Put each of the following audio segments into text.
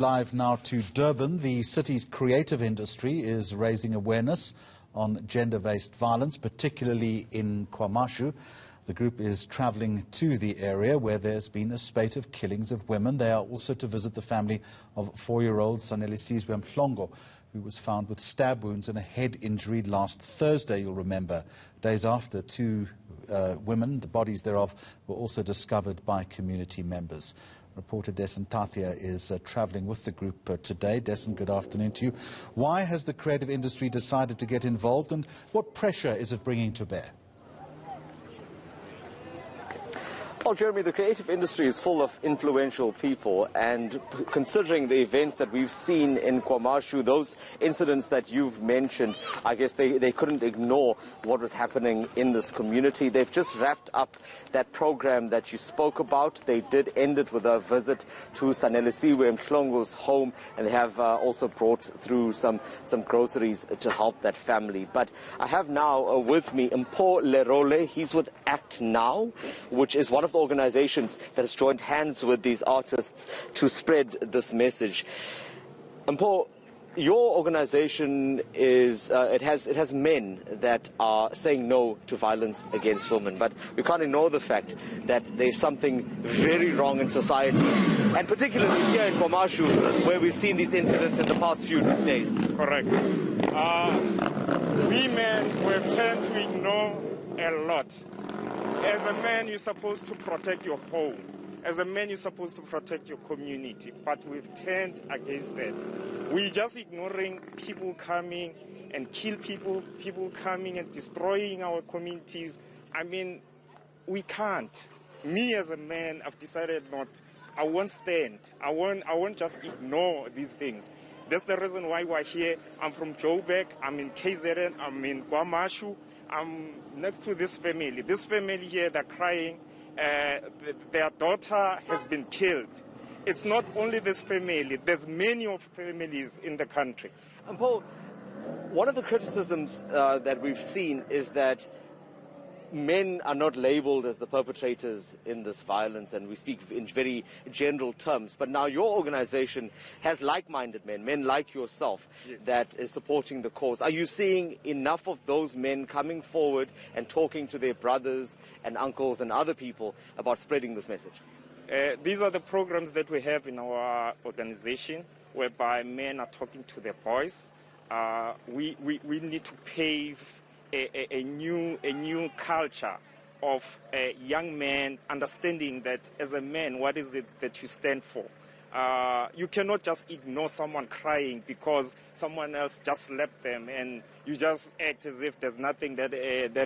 Live now to Durban. The city's creative industry is raising awareness on gender-based violence, particularly in KwaMashu. The group is travelling to the area where there's been a spate of killings of women. They are also to visit the family of 4-year-old Sanelisiwe Mhlongo, who was found with stab wounds and a head injury last Thursday, you'll remember. Days after, two women, the bodies thereof, were also discovered by community members. Reporter Dasen Thathiah is travelling with the group today. Dasen, good afternoon to you. Why has the creative industry decided to get involved, and what pressure is it bringing to bear? Well, Jeremy, the creative industry is full of influential people, and considering the events that we've seen in KwaMashu, those incidents that you've mentioned, I guess they couldn't ignore what was happening in this community. They've just wrapped up that program that you spoke about. They did end it with a visit to Sanelisiwe Mhlongo's home, and they have also brought through some groceries to help that family. But I have now with me Mpho Lerole. He's with Act Now, which is one of the organizations that has joined hands with these artists to spread this message. Mpho, your organization is it has men that are saying no to violence against women, but we can't ignore the fact that there's something very wrong in society, and particularly here in KwaMashu, where we've seen these incidents in the past few days. Correct. We men, we've tend to ignore a lot. As a man, you're supposed to protect your home. As a man, you're supposed to protect your community. But we've turned against that. We're just ignoring people coming and kill people, people coming and destroying our communities. I mean, we can't. Me as a man, I've decided not. I won't stand. I won't just ignore these things. That's the reason why we're here. I'm from Joburg. I'm in KZN. I'm in KwaMashu. I'm next to this family. This family here, they're crying. Their daughter has been killed. It's not only this family. There's many of families in the country. And Paul, one of the criticisms that we've seen is that men are not labeled as the perpetrators in this violence, and we speak in very general terms. But now your organization has like-minded men like yourself, yes, that is supporting the cause. Are you seeing enough of those men coming forward and talking to their brothers and uncles and other people about spreading this message? These are the programs that we have in our organization, whereby men are talking to their boys. We need to pave a new culture of young men understanding that as a man, what is it that you stand for? You cannot just ignore someone crying because someone else just slapped them, and you just act as if there's nothing that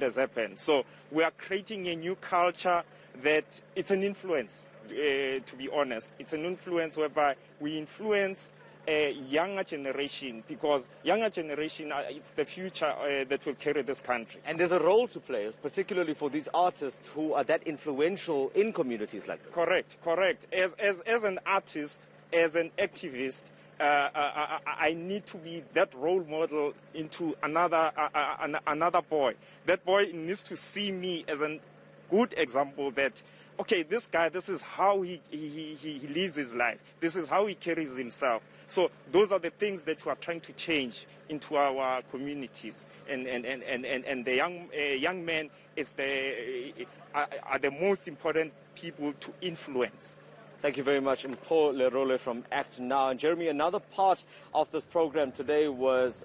has happened. So we are creating a new culture that it's an influence, to be honest. It's an influence whereby we influence a younger generation, because younger generation, it's the future that will carry this country. And there's a role to play, particularly for these artists who are that influential in communities like this. Correct. As an artist, as an activist, I need to be that role model into another boy. That boy needs to see me as a good example that, okay, this guy, this is how he lives his life. This is how he carries himself. So those are the things that we are trying to change into our communities. And the young men are the most important people to influence. Thank you very much, Mpho Lerole from Act Now. And Jeremy, another part of this program today was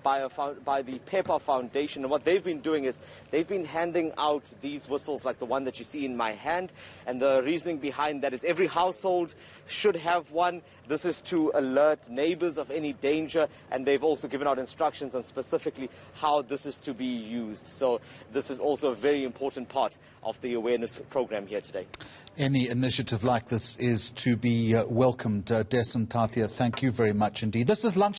by the Pepper Foundation. And what they've been doing is they've been handing out these whistles like the one that you see in my hand. And the reasoning behind that is every household should have one. This is to alert neighbors of any danger. And they've also given out instructions on specifically how this is to be used. So this is also a very important part of the awareness program here today. Any initiative like this is to be welcomed. Dasen Thathiah, thank you very much indeed. This is lunch.